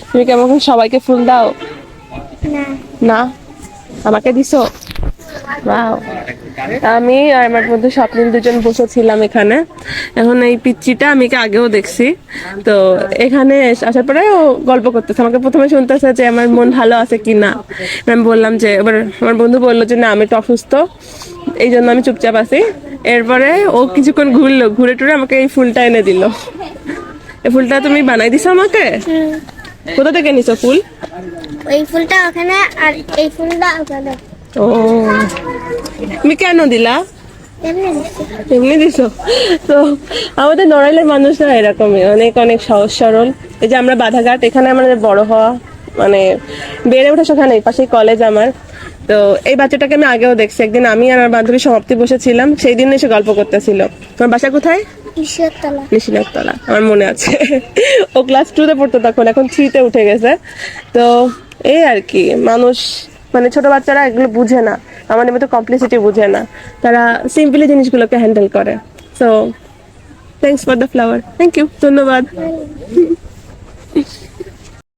তুমি কেমন সবাইকে ফুল দাও? না। না, আমাকে দিছো? ওয়াও। আমি আর আমার বন্ধু স্বপ্নিল দুজন বসেছিলাম এখানে। এখন এই পিচ্চিটা আমি আগেও দেখছি, তো এখানে আসার পরে ও গল্প করতেছে, আমাকে প্রথমে শুনতেছে যে আমার মন ভালো আছে কি না। আমি বললাম যে, এবার আমার বন্ধু বললো যে না আমি একটু অসুস্থ, এই জন্য আমি চুপচাপ আছি। এরপরে ও কিছুক্ষণ ঘুরলো, ঘুরে টুরে আমাকে এই ফুলটা এনে দিল। এই ফুলটা তুমি বানাই দিছো আমাকে? কোথা থেকে নিছো ফুল? ওই ফুলটা ওখানে আর এই ফুলটা ওখানে। ও, তুমি কেন দিলা? এমনি দিচ্ছি। এমনি দিছো? তো আমাদের নড়াইলের মানুষরা এরকমই, অনেক অনেক সহজ সরল। এই যে আমরা বাধাঘাট, এখানে আমাদের বড় হওয়া, মানে বেড়ে ওঠা সেখানে, পাশেই কলেজ আমার। তো এই বাচ্চাটাকে আমি আগেও দেখছি, একদিন আমি আর আমার বান্ধবী সমাপ্তি বসেছিলাম, সেই দিন এসে গল্প করতেছিল। তোমার বাসা কোথায়? ঈশ্বরতলা। নিশিনাথতলা, আমার মনে আছে। ও ক্লাস 2-তে পড়তো তখন, এখন 3-তে উঠে গেছে। তো এই আর কি, মানুষ মানে ছোট বাচ্চারা এগুলো বুঝে না, আমাদের মতো কমপ্লিসিটি বুঝে না, তারা সিম্পলি জিনিসগুলোকে হ্যান্ডেল করে। So thanks for the flower, thank you, ধন্যবাদ।